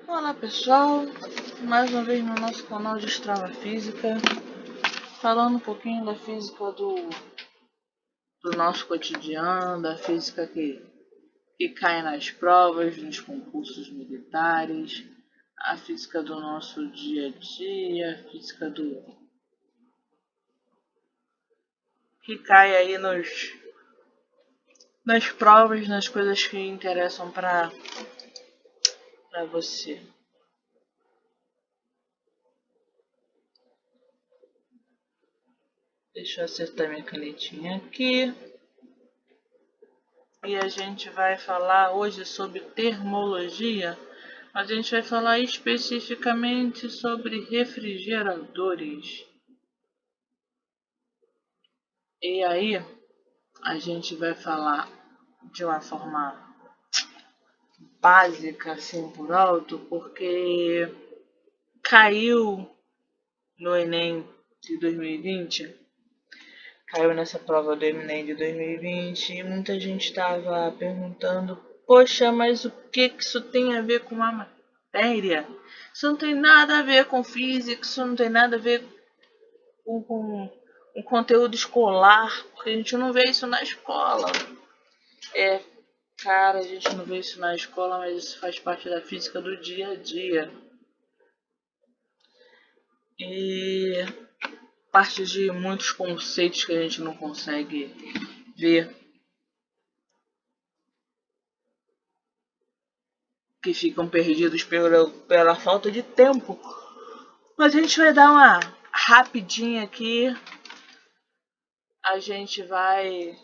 Olá pessoal, mais uma vez no nosso canal de Destrava Física, falando um pouquinho da física do nosso cotidiano, da física que cai nas provas, nos concursos militares, a física do nosso dia a dia, a física que cai aí nas provas, nas coisas que interessam para você. Deixa eu acertar minha canetinha aqui. E a gente vai falar hoje sobre termologia. A gente vai falar especificamente sobre refrigeradores. E aí, a gente vai falar de uma forma básica, assim, por alto, porque caiu no Enem de 2020. Caiu nessa prova do Enem de 2020 e muita gente estava perguntando: poxa, mas o que isso tem a ver com a matéria? Isso não tem nada a ver com física, isso não tem nada a ver com conteúdo escolar, porque a gente não vê isso na escola. Cara, a gente não vê isso na escola, mas isso faz parte da física do dia a dia. E parte de muitos conceitos que a gente não consegue ver, que ficam perdidos pela falta de tempo. Mas a gente vai dar uma rapidinha aqui. A gente vai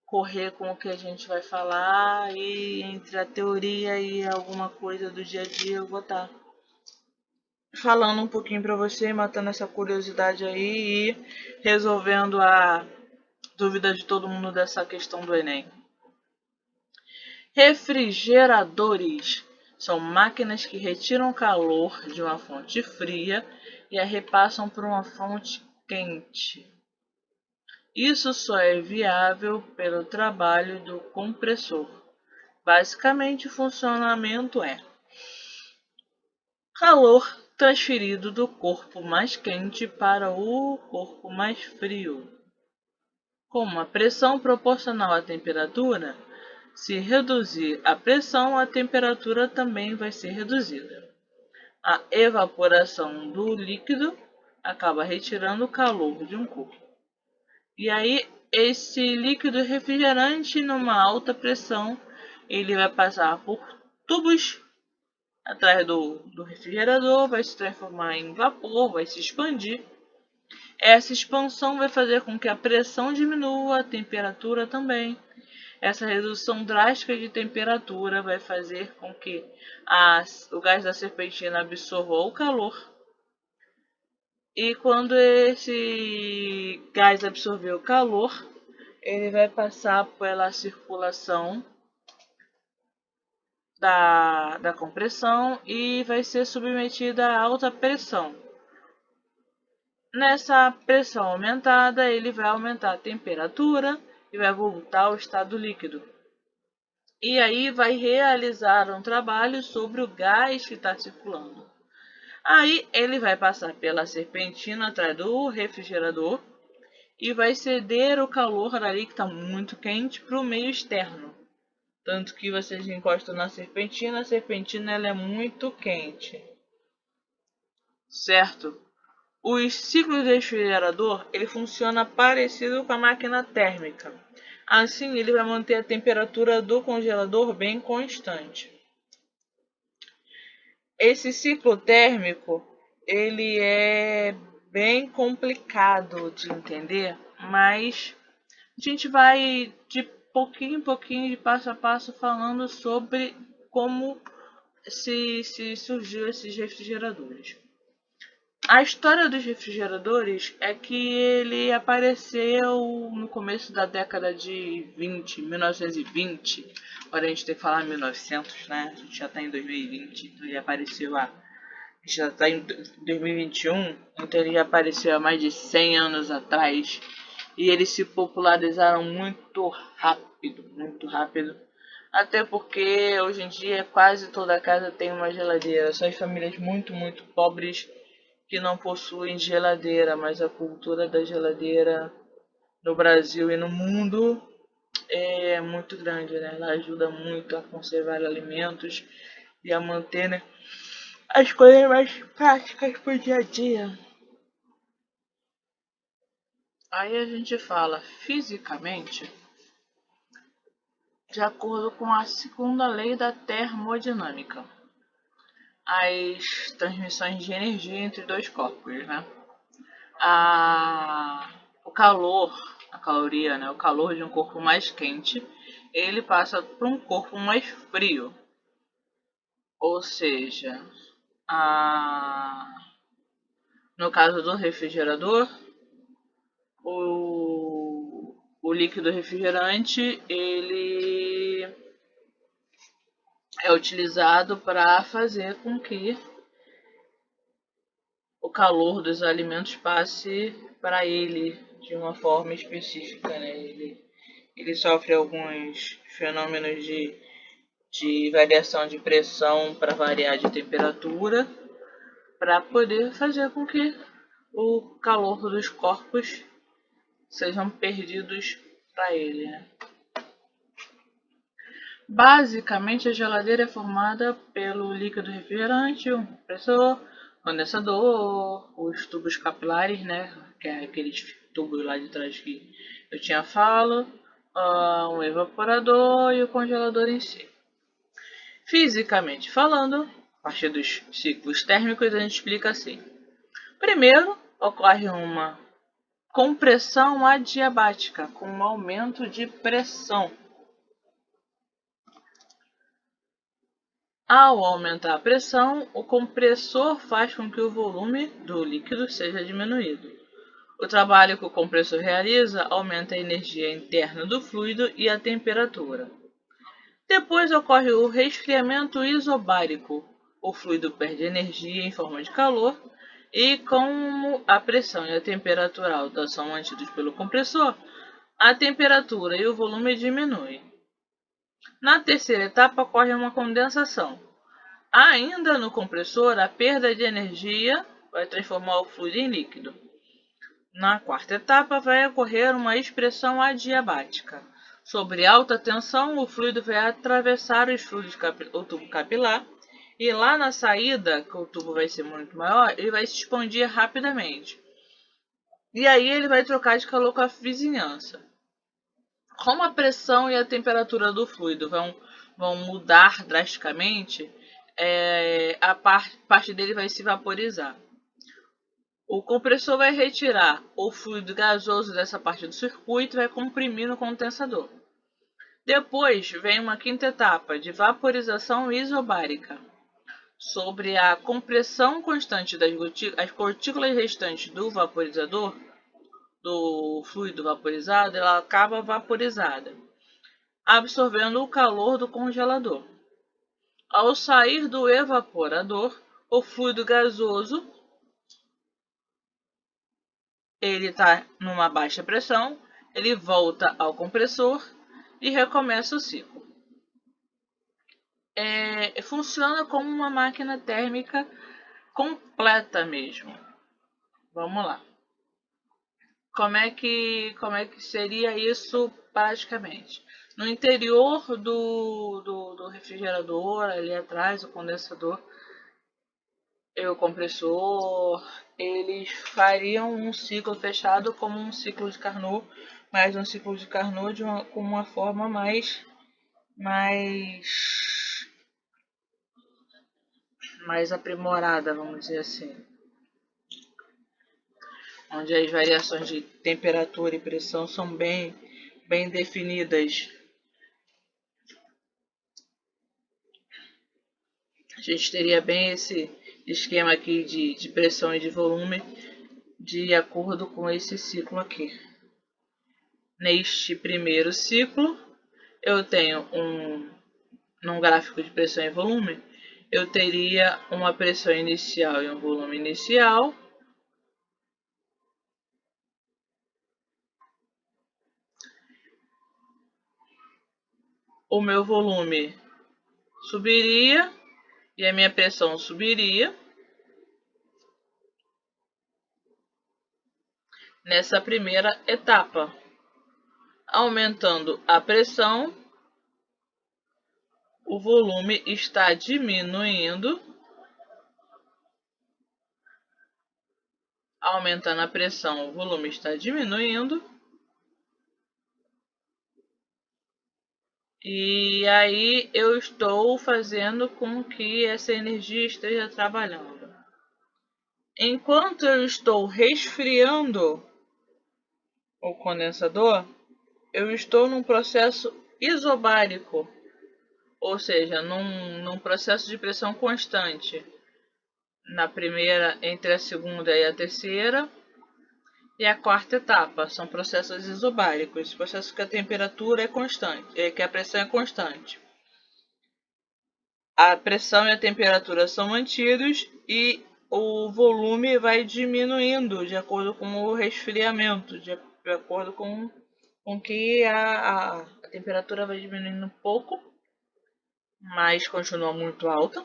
correr com o que a gente vai falar e entre a teoria e alguma coisa do dia a dia eu vou estar falando um pouquinho para você, matando essa curiosidade aí e resolvendo a dúvida de todo mundo dessa questão do Enem. Refrigeradores são máquinas que retiram calor de uma fonte fria e a repassam para uma fonte quente. Isso só é viável pelo trabalho do compressor. Basicamente, o funcionamento é calor transferido do corpo mais quente para o corpo mais frio. Como a pressão proporcional à temperatura, se reduzir a pressão, a temperatura também vai ser reduzida. A evaporação do líquido acaba retirando o calor de um corpo. E aí, esse líquido refrigerante, numa alta pressão, ele vai passar por tubos atrás do refrigerador, vai se transformar em vapor, vai se expandir. Essa expansão vai fazer com que a pressão diminua, a temperatura também. Essa redução drástica de temperatura vai fazer com que o gás da serpentina absorva o calor. E quando esse gás absorver o calor, ele vai passar pela circulação da compressão e vai ser submetida a alta pressão. Nessa pressão aumentada, ele vai aumentar a temperatura e vai voltar ao estado líquido. E aí vai realizar um trabalho sobre o gás que está circulando. Aí ele vai passar pela serpentina atrás do refrigerador e vai ceder o calor dali que está muito quente para o meio externo. Tanto que vocês encostam na serpentina, a serpentina ela é muito quente. Certo? O ciclo do refrigerador ele funciona parecido com a máquina térmica. Assim, ele vai manter a temperatura do congelador bem constante. Esse ciclo térmico ele é bem complicado de entender, mas a gente vai de pouquinho em pouquinho, de passo a passo, falando sobre como se surgiu esses refrigeradores. A história dos refrigeradores é que ele apareceu no começo da década de 1920. Agora a gente tem que falar 1900, né? A gente já está em 2020, então ele apareceu a gente já está em 2021, então ele apareceu há mais de 100 anos atrás. E eles se popularizaram muito rápido, Até porque hoje em dia quase toda casa tem uma geladeira. Só as famílias muito, muito pobres que não possuem geladeira, mas a cultura da geladeira no Brasil e no mundo é muito grande, né? Ela ajuda muito a conservar alimentos e a manter, né, as coisas mais práticas pro dia a dia. Aí a gente fala fisicamente de acordo com a segunda lei da termodinâmica, as transmissões de energia entre dois corpos, né? O calor, a caloria, né? O calor de um corpo mais quente, ele passa para um corpo mais frio. Ou seja, a... no caso do refrigerador, o líquido refrigerante ele é utilizado para fazer com que o calor dos alimentos passe para ele de uma forma específica, né? Ele sofre alguns fenômenos de variação de pressão para variar de temperatura, para poder fazer com que o calor dos corpos sejam perdidos para ele, né? Basicamente, a geladeira é formada pelo líquido refrigerante, um compressor, condensador, os tubos capilares, né, que é aqueles tubos lá de trás que eu tinha falo, um evaporador e o congelador em si. Fisicamente falando, a partir dos ciclos térmicos, a gente explica assim. Primeiro, ocorre uma compressão adiabática, com um aumento de pressão. Ao aumentar a pressão, o compressor faz com que o volume do líquido seja diminuído. O trabalho que o compressor realiza aumenta a energia interna do fluido e a temperatura. Depois ocorre o resfriamento isobárico. O fluido perde energia em forma de calor e, como a pressão e a temperatura alta são mantidos pelo compressor, a temperatura e o volume diminuem. Na terceira etapa ocorre uma condensação. Ainda no compressor, a perda de energia vai transformar o fluido em líquido. Na quarta etapa, vai ocorrer uma expressão adiabática. Sobre alta tensão, o fluido vai atravessar o tubo capilar e lá na saída, que o tubo vai ser muito maior, ele vai se expandir rapidamente. E aí ele vai trocar de calor com a vizinhança. Como a pressão e a temperatura do fluido vão mudar drasticamente, a parte dele vai se vaporizar. O compressor vai retirar o fluido gasoso dessa parte do circuito e vai comprimir no condensador. Depois vem uma quinta etapa de vaporização isobárica. Sobre a compressão constante das as gotículas restantes do vaporizador, do fluido vaporizado, ela acaba vaporizada, absorvendo o calor do congelador. Ao sair do evaporador, o fluido gasoso ele está numa baixa pressão, ele volta ao compressor e recomeça o ciclo. Funciona como uma máquina térmica completa mesmo. Vamos lá. Como é que seria isso praticamente? No interior do refrigerador, ali atrás, o condensador e o compressor, eles fariam um ciclo fechado como um ciclo de Carnot, mas um ciclo de Carnot com uma forma mais aprimorada, vamos dizer assim, onde as variações de temperatura e pressão são bem definidas. A gente teria bem esse esquema aqui de pressão e de volume de acordo com esse ciclo aqui. Neste primeiro ciclo, eu tenho num gráfico de pressão e volume, eu teria uma pressão inicial e um volume inicial. o meu volume subiria e a minha pressão subiria. Nessa primeira etapa, aumentando a pressão, o volume está diminuindo. Aumentando a pressão, o volume está diminuindo. E aí eu estou fazendo com que essa energia esteja trabalhando. Enquanto eu estou resfriando o condensador, eu estou num processo isobárico, ou seja, num processo de pressão constante. Na primeira, entre a segunda e a terceira, e a quarta etapa, são processos isobáricos, processos que a temperatura é constante, que a pressão é constante. A pressão e a temperatura são mantidos e o volume vai diminuindo de acordo com o resfriamento, de acordo com que a temperatura vai diminuindo um pouco, mas continua muito alta.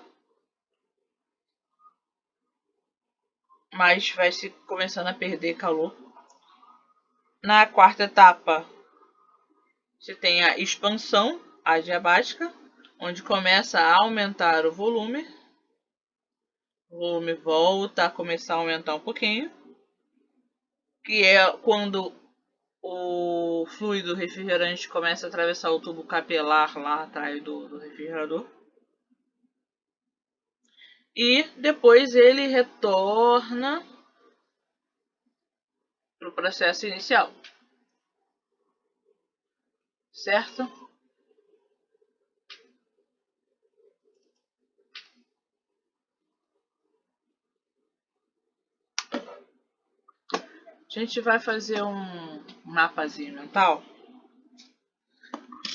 Mas vai se começando a perder calor. Na quarta etapa, você tem a expansão adiabática, onde começa a aumentar o volume. O volume volta a começar a aumentar um pouquinho, que é quando o fluido refrigerante começa a atravessar o tubo capilar lá atrás do refrigerador. E depois ele retorna para o processo inicial. Certo? A gente vai fazer um mapazinho mental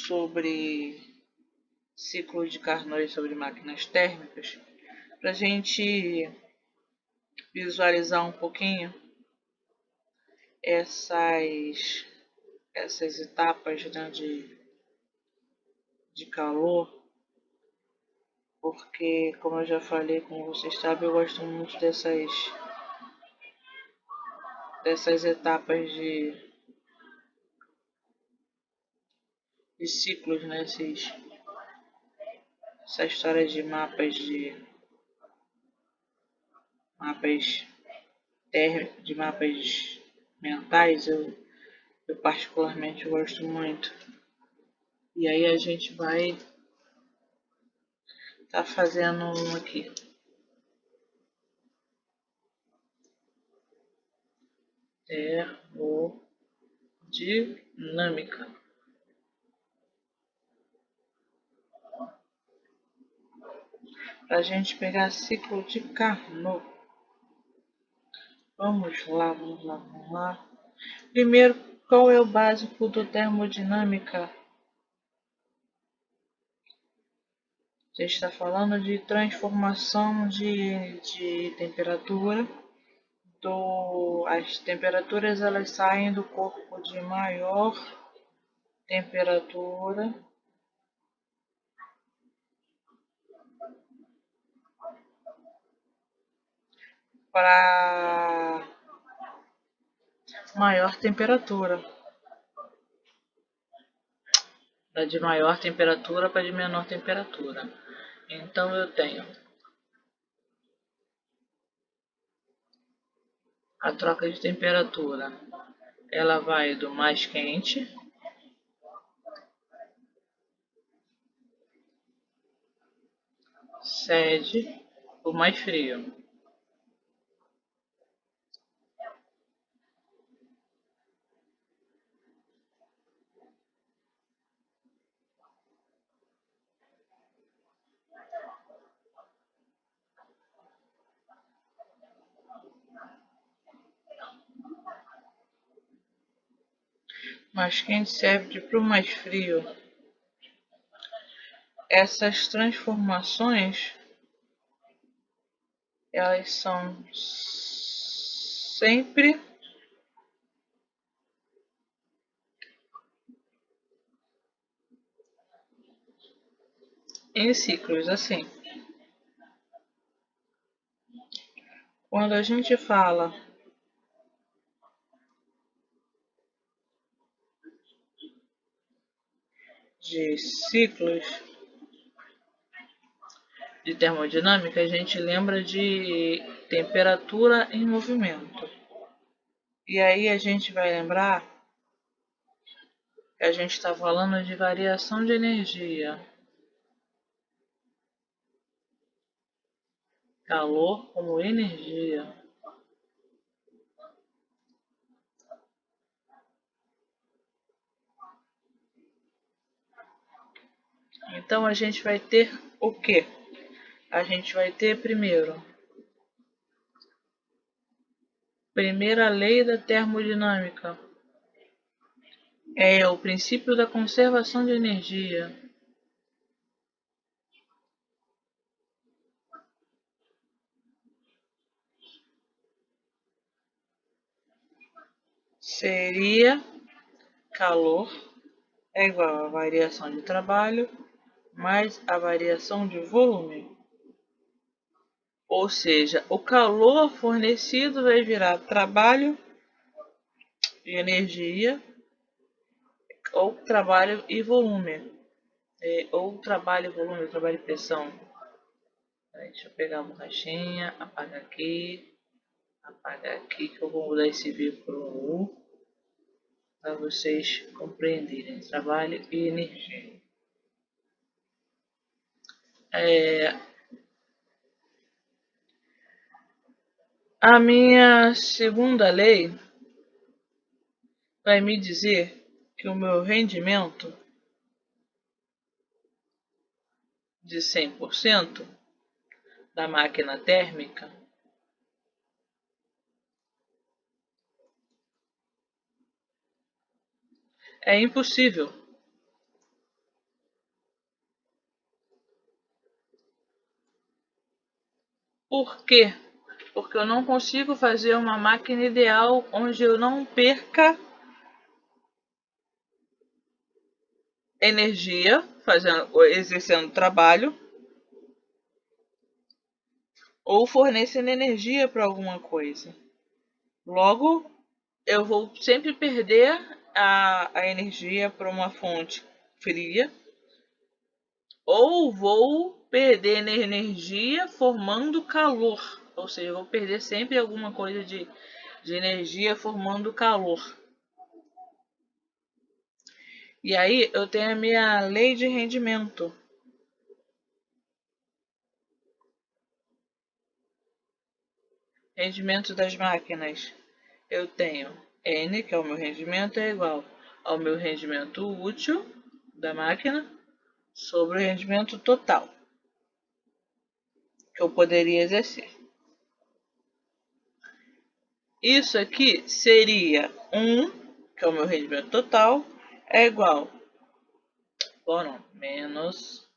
sobre ciclo de Carnot sobre máquinas térmicas, para a gente visualizar um pouquinho essas etapas, né, de calor, porque, como eu já falei, como vocês sabem, eu gosto muito dessas etapas de ciclos, né? Essa história de mapas mapas mentais, eu particularmente gosto muito. E aí a gente vai tá fazendo um aqui. Termodinâmica. Para a gente pegar ciclo de Carnot. Vamos lá. Primeiro, qual é o básico do termodinâmica? A gente está falando de transformação de temperatura. As temperaturas elas saem do corpo de maior temperatura para maior temperatura. Da de maior temperatura para de menor temperatura. Então eu tenho a troca de temperatura. Ela vai do mais quente cede o mais frio. Mais quente serve para o mais frio. Essas transformações elas são sempre em ciclos, assim. Quando a gente fala de ciclos de termodinâmica, a gente lembra de temperatura em movimento. E aí a gente vai lembrar que a gente está falando de variação de energia. Calor como energia. Então a gente vai ter o quê? A gente vai ter primeira lei da termodinâmica. É o princípio da conservação de energia. Seria calor é igual a variação de trabalho mais a variação de volume. Ou seja, o calor fornecido vai virar trabalho e energia, ou trabalho e volume, ou trabalho e volume, trabalho e pressão. Deixa eu pegar a borrachinha, apagar aqui que eu vou mudar esse V para um U, para vocês compreenderem trabalho e energia. A minha segunda lei vai me dizer que o meu rendimento de 100% da máquina térmica é impossível. Por quê? Porque eu não consigo fazer uma máquina ideal onde eu não perca energia exercendo trabalho ou fornecendo energia para alguma coisa. Logo, eu vou sempre perder a energia para uma fonte fria ou vou perder energia formando calor. Ou seja, eu vou perder sempre alguma coisa de energia formando calor. E aí eu tenho a minha lei de rendimento. Rendimento das máquinas. Eu tenho N, que é o meu rendimento, é igual ao meu rendimento útil da máquina sobre o rendimento total que eu poderia exercer. Isso aqui seria 1, que é o meu rendimento total, é igual menos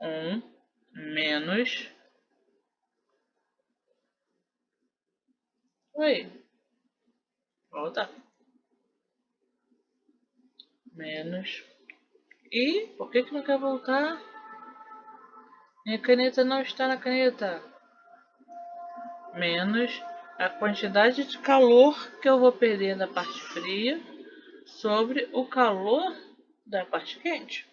1 menos. Oi, volta. Menos. E por que não quer voltar? Minha caneta não está na caneta. Menos a quantidade de calor que eu vou perder da parte fria sobre o calor da parte quente.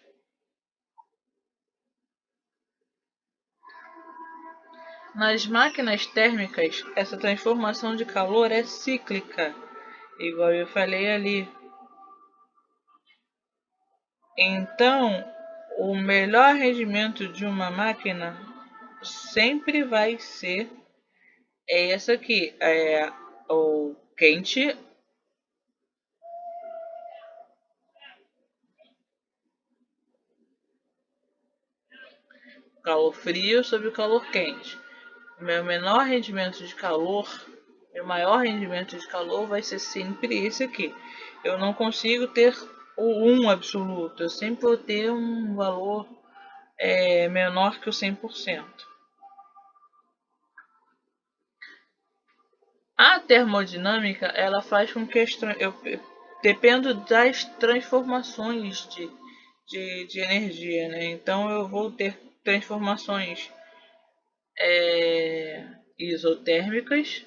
Nas máquinas térmicas, essa transformação de calor é cíclica, igual eu falei ali. Então, o melhor rendimento de uma máquina sempre vai ser essa aqui, o quente, calor frio sobre o calor quente. O meu menor rendimento de calor, meu maior rendimento de calor vai ser sempre esse aqui. Eu não consigo ter o 1 absoluto, eu sempre vou ter um valor menor que o 100%. A termodinâmica, ela faz com que eu dependo das transformações de energia, né? Então eu vou ter transformações isotérmicas,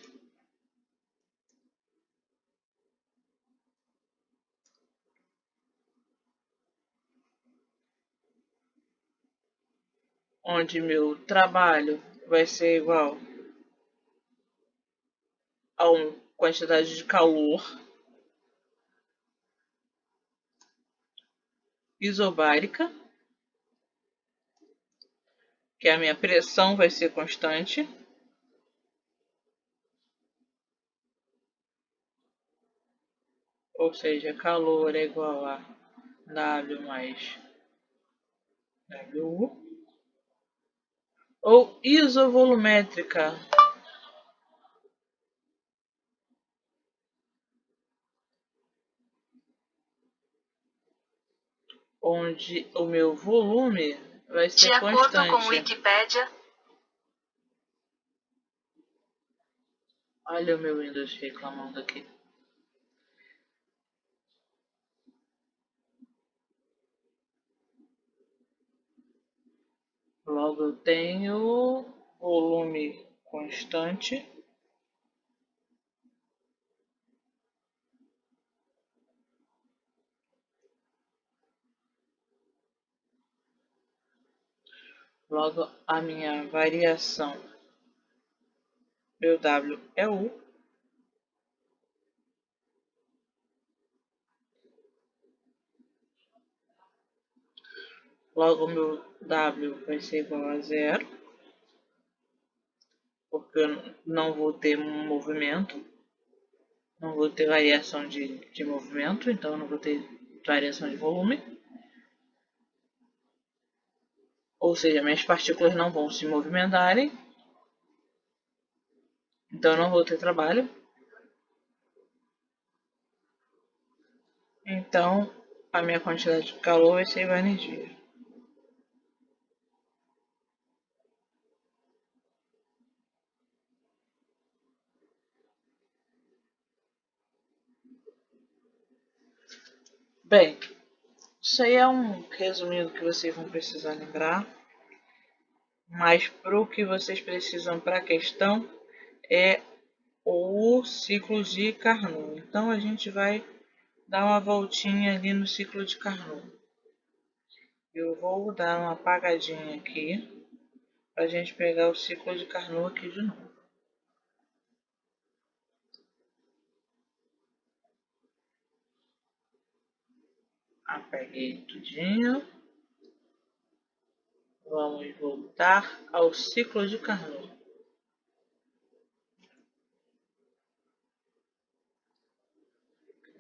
onde meu trabalho vai ser igual a uma quantidade de calor isobárica, que a minha pressão vai ser constante, ou seja, calor é igual a W mais WU, ou isovolumétrica, onde o meu volume vai ser constante. De acordo com Wikipédia. Olha o meu Windows reclamando aqui. Logo eu tenho volume constante. Logo a minha variação, meu W é U. Logo meu W vai ser igual a zero, porque eu não vou ter movimento, não vou ter variação de movimento, então eu não vou ter variação de volume. Ou seja, minhas partículas não vão se movimentarem, então eu não vou ter trabalho. Então a minha quantidade de calor vai ser igual a energia. Bem, isso aí é um resumido que vocês vão precisar lembrar, mas para o que vocês precisam para a questão é o ciclo de Carnot. Então a gente vai dar uma voltinha ali no ciclo de Carnot. Eu vou dar uma apagadinha aqui para a gente pegar o ciclo de Carnot aqui de novo. Apaguei tudinho. Vamos voltar ao ciclo de Carnot.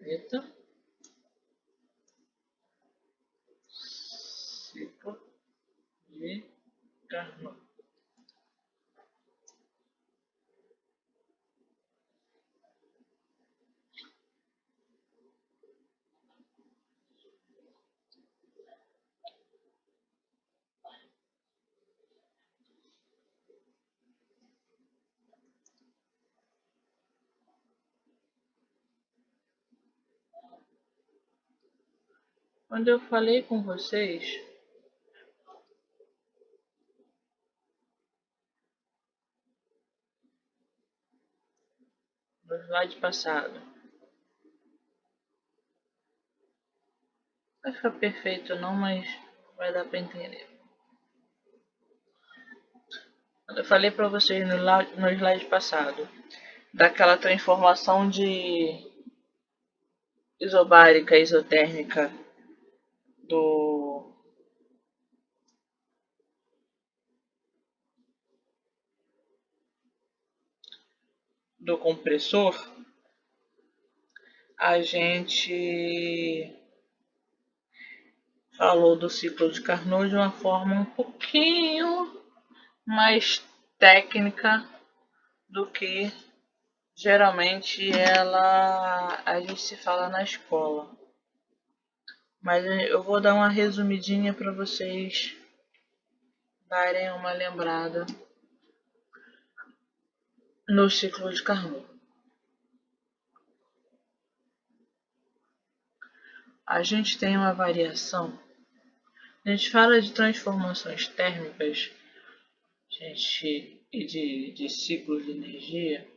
Eita. Ciclo de Carnot. Quando eu falei com vocês, no slide passado, não vai ficar perfeito não, mas vai dar para entender. Quando eu falei para vocês no slide passado, daquela transformação de isobárica, isotérmica do compressor, a gente falou do ciclo de Carnot de uma forma um pouquinho mais técnica do que geralmente a gente se fala na escola. Mas eu vou dar uma resumidinha para vocês darem uma lembrada no ciclo de Carnot. a gente tem uma variação. A gente fala de transformações térmicas, e de ciclos de energia.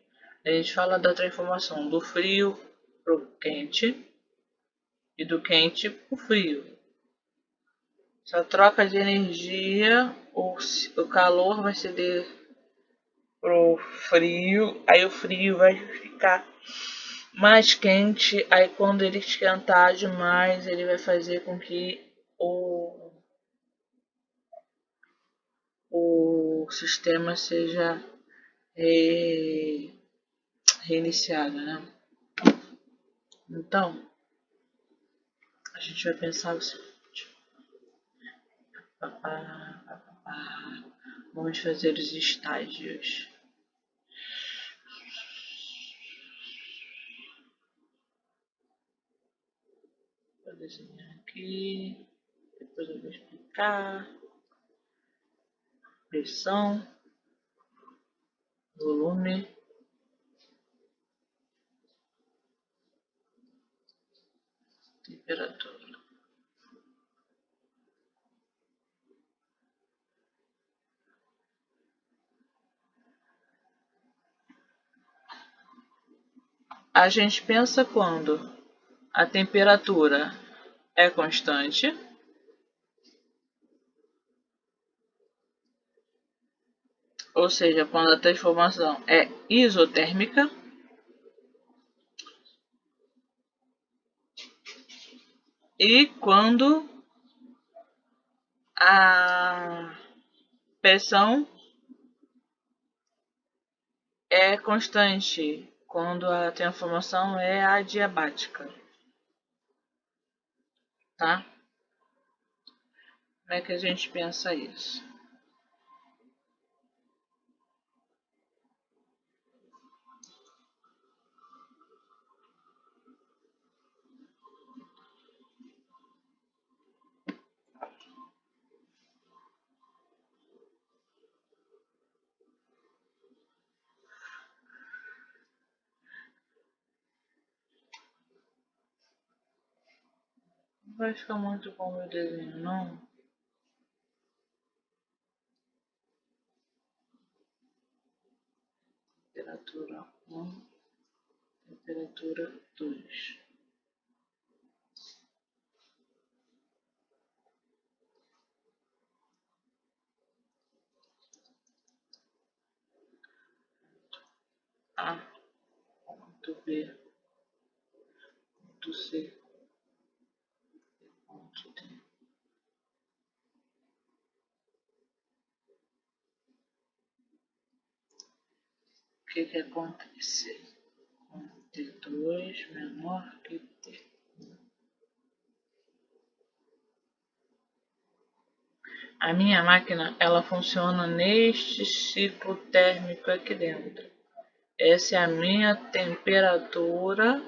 A gente fala da transformação do frio para o quente e do quente para o frio. Essa troca de energia, o calor vai ceder pro frio, aí o frio vai ficar mais quente, aí quando ele esquentar demais, ele vai fazer com que o sistema seja reiniciado, né? Então, a gente vai pensar o seguinte: vamos fazer os estágios. Vou desenhar aqui, depois eu vou explicar. Pressão, volume, temperatura. A gente pensa quando a temperatura é constante, ou seja, quando a transformação é isotérmica, e quando a pressão é constante, quando a transformação é adiabática, tá? Como é que a gente pensa isso? Não vai ficar muito bom meu desenho, não? Temperatura 1, temperatura 2. A, ponto B, ponto C, ponto D. O que acontece com T2 menor que T? A minha máquina, ela funciona neste ciclo térmico aqui dentro. Essa é a minha temperatura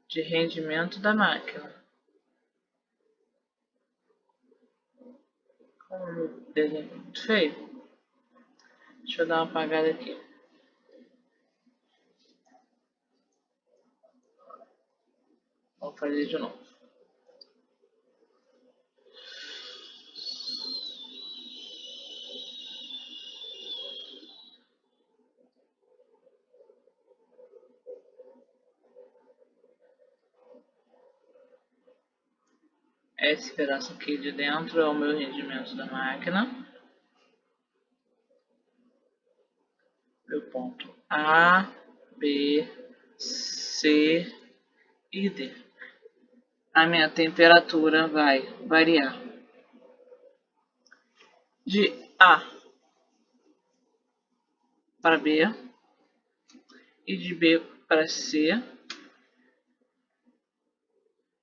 de rendimento da máquina. Como o meu desenho é muito feio, deixa eu dar uma apagada aqui. Vamos fazer de novo. Esse pedaço aqui de dentro é o meu rendimento da máquina. Meu ponto A, B, C e D. A minha temperatura vai variar de A para B e de B para C,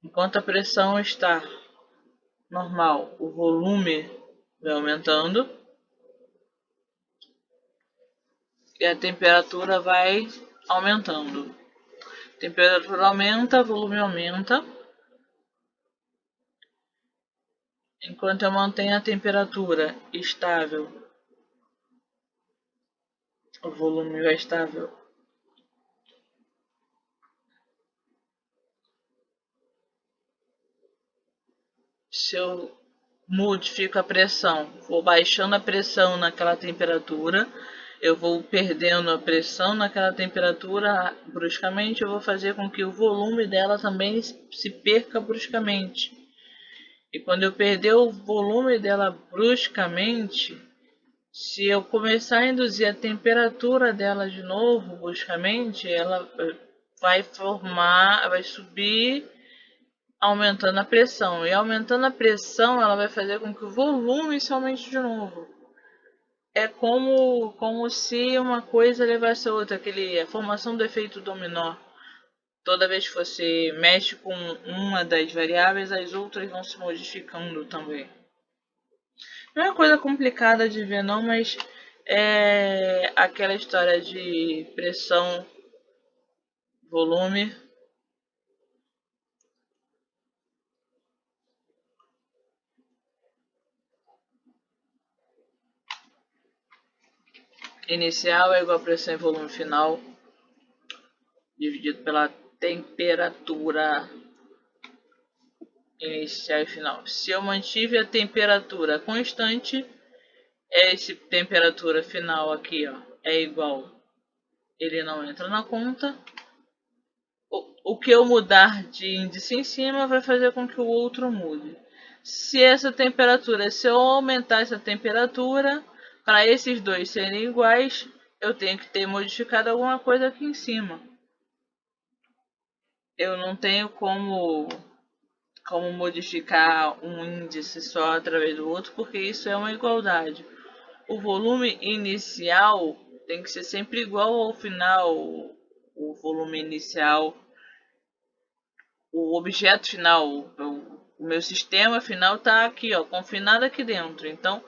enquanto a pressão está normal, o volume vai aumentando e a temperatura vai aumentando. A temperatura aumenta, volume aumenta. Enquanto eu mantenho a temperatura estável, o volume vai estável. modifico a pressão, vou baixando a pressão naquela temperatura, eu vou perdendo a pressão naquela temperatura bruscamente, eu vou fazer com que o volume dela também se perca bruscamente. E quando eu perder o volume dela bruscamente, se eu começar a induzir a temperatura dela de novo bruscamente, ela vai subir aumentando a pressão. E aumentando a pressão, ela vai fazer com que o volume se aumente de novo. É como se uma coisa levasse a outra, a formação do efeito dominó. Toda vez que você mexe com uma das variáveis, as outras vão se modificando também. Não é uma coisa complicada de ver não, mas é aquela história de pressão, volume. Inicial é igual a pressão e volume final, dividido pela temperatura inicial e final. Se eu mantive a temperatura constante, essa temperatura final aqui, ó, é igual, ele não entra na conta. O que eu mudar de índice em cima vai fazer com que o outro mude. Se eu aumentar essa temperatura, para esses dois serem iguais, eu tenho que ter modificado alguma coisa aqui em cima. Eu não tenho como modificar um índice só através do outro, porque isso é uma igualdade. O volume inicial tem que ser sempre igual ao final. O volume inicial, o objeto final, o meu sistema final está aqui, ó, confinado aqui dentro. Então,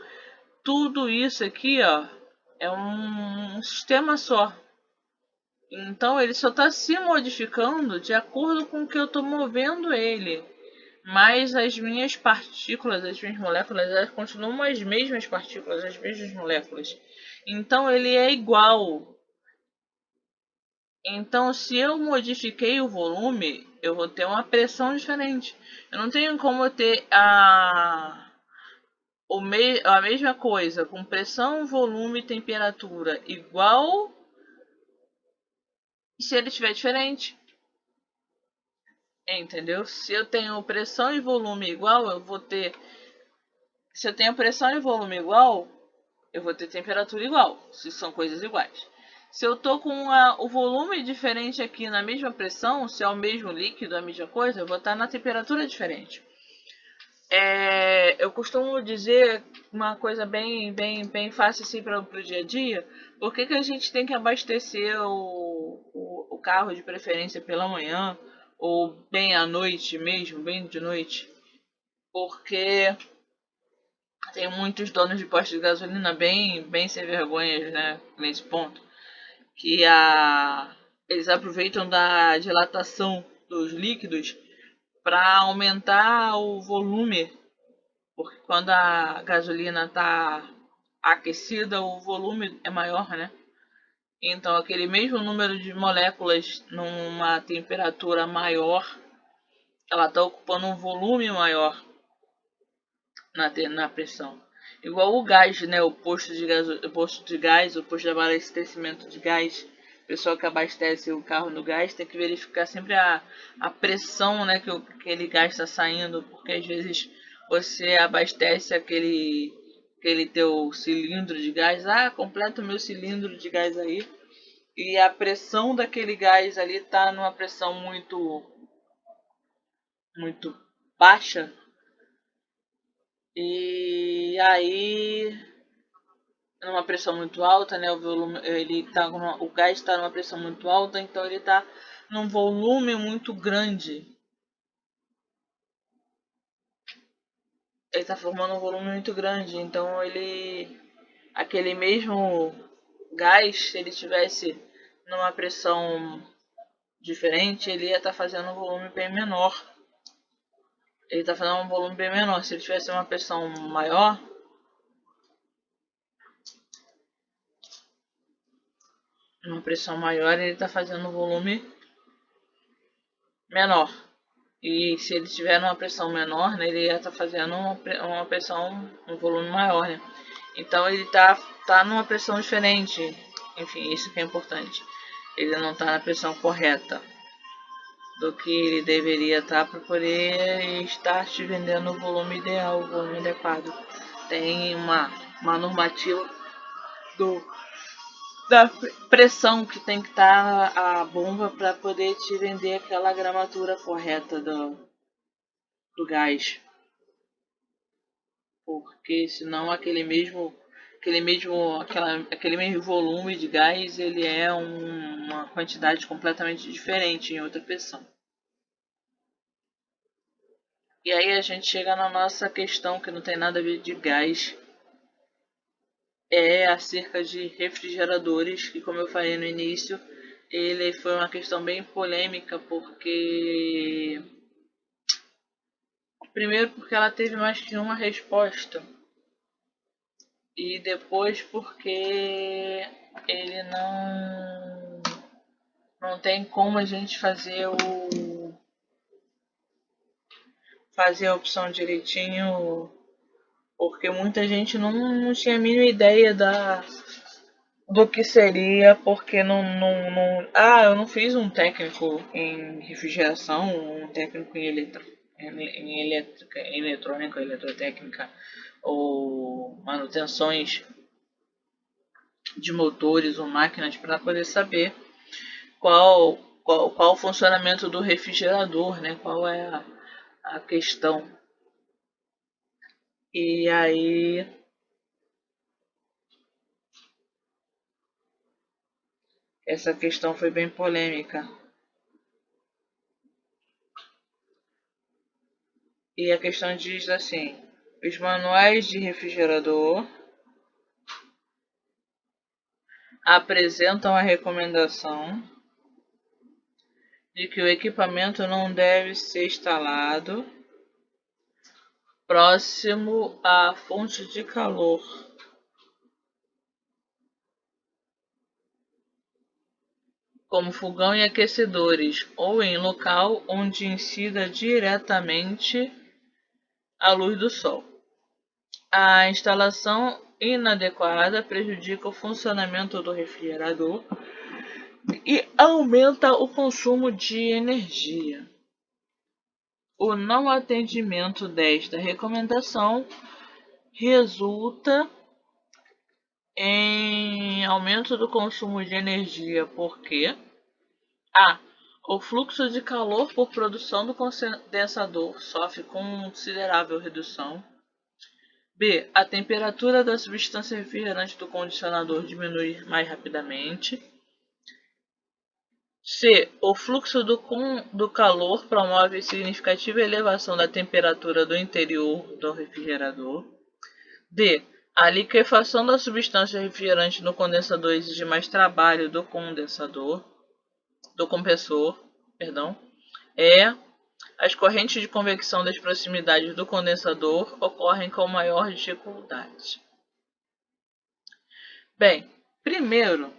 tudo isso aqui, ó, é um sistema só. Então, ele só está se modificando de acordo com o que eu estou movendo ele. Mas as minhas partículas, as minhas moléculas, elas continuam as mesmas partículas, as mesmas moléculas. Então ele é igual. Então se eu modifiquei o volume, eu vou ter uma pressão diferente. Eu não tenho como ter a mesma coisa com pressão, volume e temperatura igual se ele estiver diferente. Entendeu? Se eu tenho pressão e volume igual, eu vou ter. Se eu tenho pressão e volume igual, eu vou ter temperatura igual, se são coisas iguais. Se eu tô com o volume diferente aqui na mesma pressão, se é o mesmo líquido, a mesma coisa, eu vou estar na temperatura diferente. Eu costumo dizer uma coisa bem fácil assim para o dia a dia. Por que a gente tem que abastecer o carro de preferência pela manhã ou bem à noite mesmo, bem de noite? Porque tem muitos donos de postos de gasolina bem sem vergonhas, né, nesse ponto, que eles aproveitam da dilatação dos líquidos para aumentar o volume, porque quando a gasolina está aquecida, o volume é maior, né? Então, aquele mesmo número de moléculas numa temperatura maior, ela está ocupando um volume maior na pressão. Igual o gás, né? O posto de gás, o posto de abastecimento de gás, o pessoal que abastece o carro no gás tem que verificar sempre a pressão, né, que aquele gás está saindo, porque às vezes você abastece aquele teu cilindro de gás, completa o meu cilindro de gás aí, e a pressão daquele gás ali está numa pressão muito baixa, e aí numa pressão muito alta, né? O volume, o gás está numa pressão muito alta, então ele está num volume muito grande. Ele está formando um volume muito grande, então aquele mesmo gás, se ele tivesse numa pressão diferente, ele ia estar fazendo um volume bem menor. Ele está fazendo um volume bem menor. Se ele tivesse uma pressão maior, ele está fazendo um volume menor. E se ele tiver uma pressão menor, né, ele ia estar fazendo uma pressão, um volume maior, né? Então ele tá numa pressão diferente. Enfim, isso que é importante. Ele não está na pressão correta do que ele deveria estar para poder estar te vendendo o volume ideal, o volume adequado. Tem uma normativa do, da pressão que tem que estar a bomba para poder te vender aquela gramatura correta do gás. Porque senão aquele mesmo volume de gás ele é uma quantidade completamente diferente em outra pressão. E aí a gente chega na nossa questão que não tem nada a ver de gás, é acerca de refrigeradores, que como eu falei no início, ele foi uma questão bem polêmica, porque primeiro porque ela teve mais de uma resposta, e depois porque ele não tem como a gente fazer a opção direitinho, porque muita gente não tinha a mínima ideia do que seria, porque eu não fiz um técnico em refrigeração, um técnico em elétrica, em eletrônica, eletrotécnica, ou manutenções de motores ou máquinas, para poder saber qual o funcionamento do refrigerador, né? Qual é a questão. E aí essa questão foi bem polêmica. E a questão diz assim: os manuais de refrigerador apresentam a recomendação de que o equipamento não deve ser instalado próximo à fonte de calor, como fogão e aquecedores, ou em local onde incida diretamente a luz do sol. A instalação inadequada prejudica o funcionamento do refrigerador e aumenta o consumo de energia. O não atendimento desta recomendação resulta em aumento do consumo de energia, porque a. O fluxo de calor por produção do condensador sofre considerável redução. B. A temperatura da substância refrigerante do condicionador diminui mais rapidamente. C. O fluxo do calor promove significativa elevação da temperatura do interior do refrigerador. D. A liquefação da substância refrigerante no condensador exige mais trabalho do compressor. E. As correntes de convecção das proximidades do condensador ocorrem com maior dificuldade. Bem, primeiro,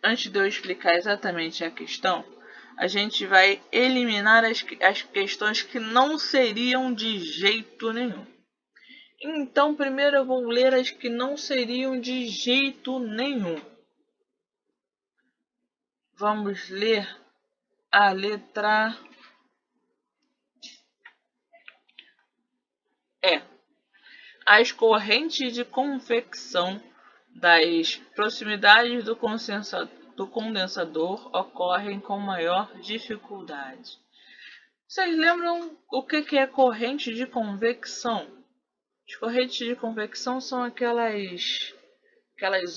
antes de eu explicar exatamente a questão, a gente vai eliminar as questões que não seriam de jeito nenhum. Então, primeiro eu vou ler as que não seriam de jeito nenhum. Vamos ler a letra E. As correntes de convecção das proximidades do condensador ocorrem com maior dificuldade. Vocês lembram o que é corrente de convecção? As correntes de convecção são aquelas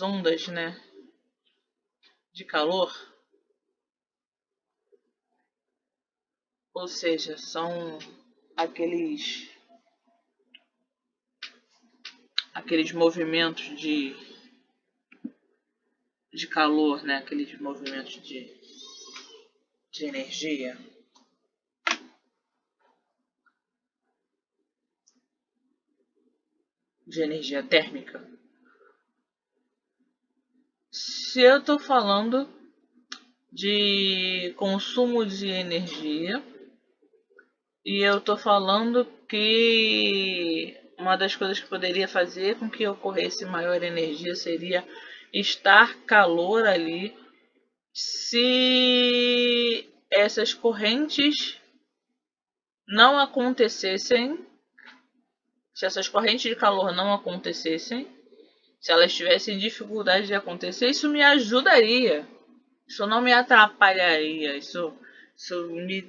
ondas, né, de calor. Ou seja, são aqueles movimentos de calor, né? Aqueles movimentos de energia. De energia térmica. Se eu estou falando de consumo de energia, E eu tô falando que uma das coisas que poderia fazer com que ocorresse maior energia seria estar calor ali. Se essas correntes não acontecessem, se essas correntes de calor não acontecessem, se elas tivessem dificuldade de acontecer, isso me ajudaria. Isso não me atrapalharia. Isso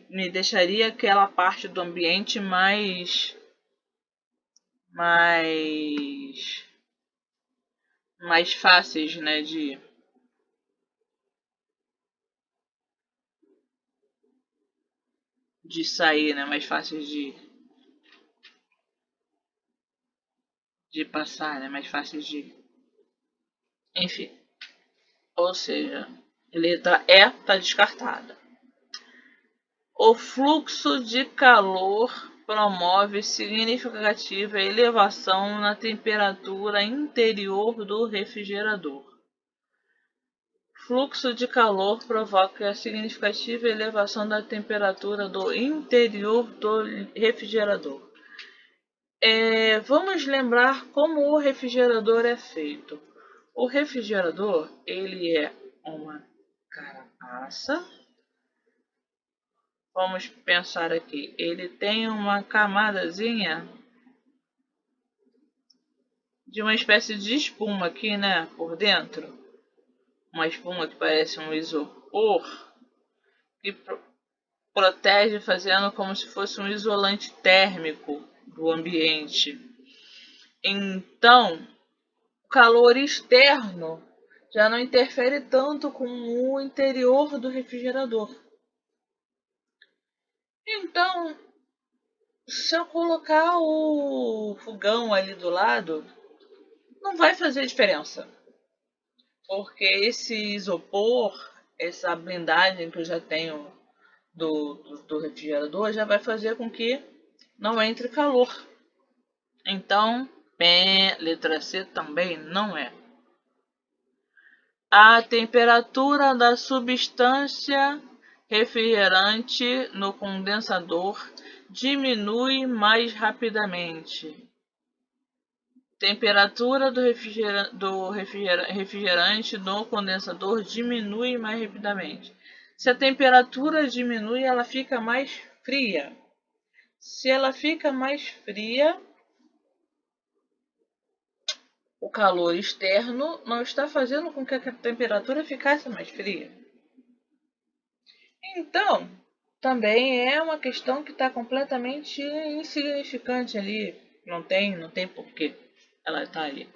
me deixaria aquela parte do ambiente mais, mais fáceis, né, de sair, né, mais fáceis de passar, né, mais fáceis de, enfim. Ou seja, letra E está descartada. O fluxo de calor promove significativa elevação na temperatura interior do refrigerador. Fluxo de calor provoca significativa elevação da temperatura do interior do refrigerador. Vamos lembrar como o refrigerador é feito. O refrigerador, ele é uma carapaça. Vamos pensar aqui. Ele tem uma camadazinha de uma espécie de espuma aqui, né? Por dentro. Uma espuma que parece um isopor. Que protege fazendo como se fosse um isolante térmico do ambiente. Então, o calor externo já não interfere tanto com o interior do refrigerador. Então, se eu colocar o fogão ali do lado, não vai fazer diferença. Porque esse isopor, essa blindagem que eu já tenho do refrigerador, já vai fazer com que não entre calor. Então, letra C também não é. A temperatura da substância refrigerante no condensador diminui mais rapidamente. Temperatura do refrigerante no condensador diminui mais rapidamente. Se a temperatura diminui, ela fica mais fria. Se ela fica mais fria, o calor externo não está fazendo com que a temperatura ficasse mais fria. Então, também é uma questão que está completamente insignificante ali. Não tem porquê ela está ali.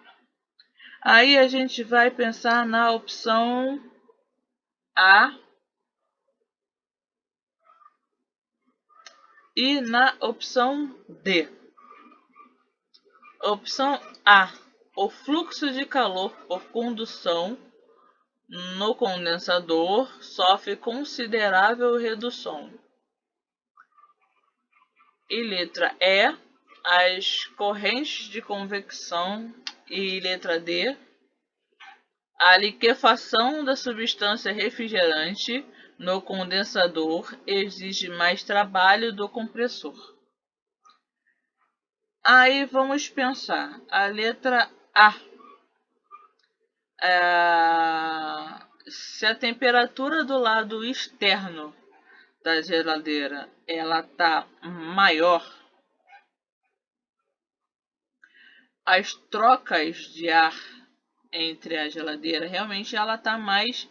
Aí a gente vai pensar na opção A e na opção D. Opção A. O fluxo de calor por condução no condensador sofre considerável redução. E letra E. As correntes de convecção. E letra D. A liquefação da substância refrigerante no condensador exige mais trabalho do compressor. Aí vamos pensar. A letra A. Se a temperatura do lado externo da geladeira ela tá maior, as trocas de ar entre a geladeira realmente ela tá mais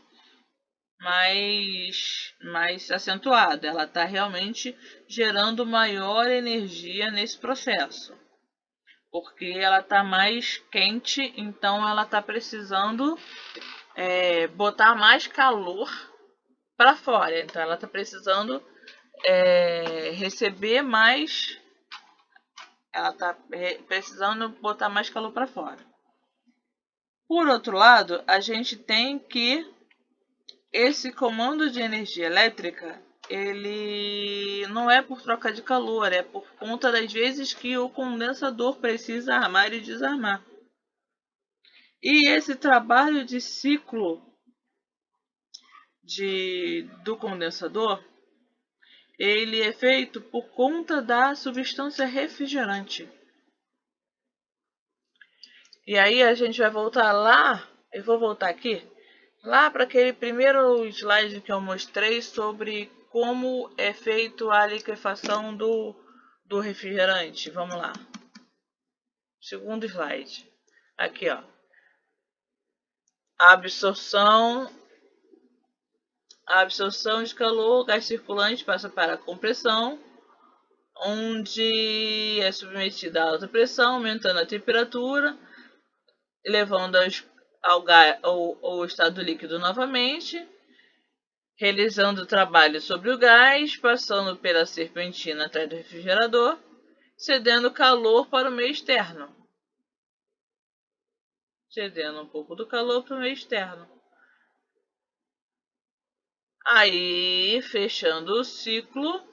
acentuada. Ela está realmente gerando maior energia nesse processo. Porque ela está mais quente, então ela está precisando botar mais calor para fora. Então ela está precisando receber mais. Ela está precisando botar mais calor para fora. Por outro lado, a gente tem que esse comando de energia elétrica, ele não é por troca de calor, é por conta das vezes que o condensador precisa armar e desarmar. E esse trabalho de ciclo do condensador, ele é feito por conta da substância refrigerante. E aí a gente vai voltar lá, eu vou voltar aqui, lá para aquele primeiro slide que eu mostrei sobre como é feito a liquefação do refrigerante. Vamos lá. Segundo slide. Aqui, ó. A absorção de calor, gás circulante passa para a compressão, onde é submetida a alta pressão, aumentando a temperatura, levando ao estado líquido novamente, realizando o trabalho sobre o gás, passando pela serpentina atrás do refrigerador, cedendo calor para o meio externo. Cedendo um pouco do calor para o meio externo. Aí, fechando o ciclo,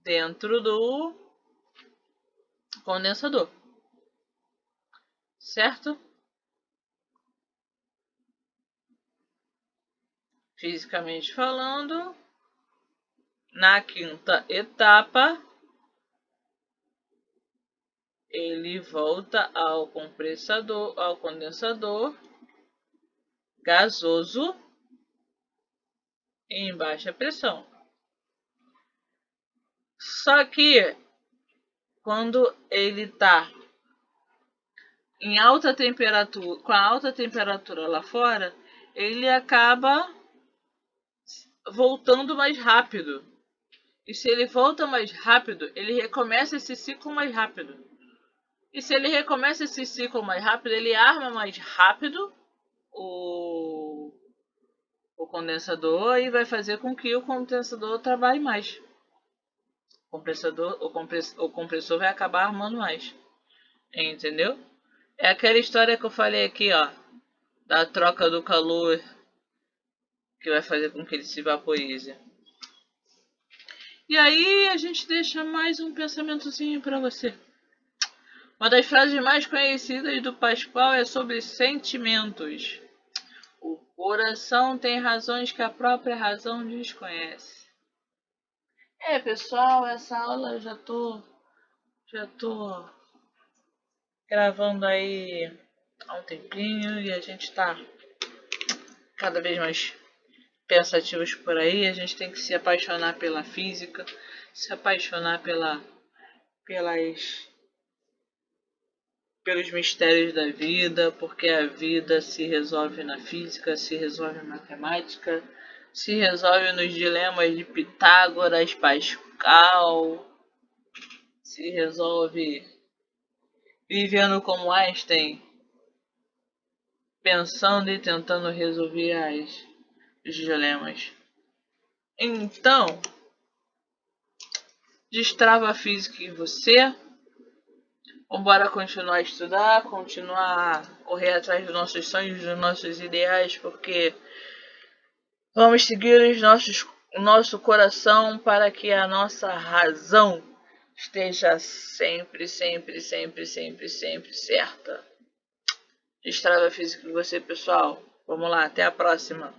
dentro do condensador, certo? Fisicamente falando, na quinta etapa, ele volta ao condensador gasoso em baixa pressão. Só que quando ele está em alta temperatura, com a alta temperatura lá fora, ele acaba voltando mais rápido. E se ele volta mais rápido, ele recomeça esse ciclo mais rápido. E se ele recomeça esse ciclo mais rápido, ele arma mais rápido o condensador e vai fazer com que o condensador trabalhe mais. O compressor vai acabar armando mais. Entendeu? É aquela história que eu falei aqui, ó, da troca do calor que vai fazer com que ele se vaporize. E aí a gente deixa mais um pensamentozinho para você. Uma das frases mais conhecidas do Pascoal é sobre sentimentos. O coração tem razões que a própria razão desconhece. Pessoal, essa aula eu já tô gravando aí há um tempinho e a gente tá cada vez mais pensativos por aí. A gente tem que se apaixonar pela física, se apaixonar pelos mistérios da vida, porque a vida se resolve na física, se resolve na matemática, se resolve nos dilemas de Pitágoras, Pascal, se resolve vivendo como Einstein, pensando e tentando resolver os dilemas. Então, destrava a física em você. Vamos continuar a estudar, continuar a correr atrás dos nossos sonhos, dos nossos ideais, porque vamos seguir o nosso coração para que a nossa razão esteja sempre certa. Destrava a física em você, pessoal. Vamos lá, até a próxima.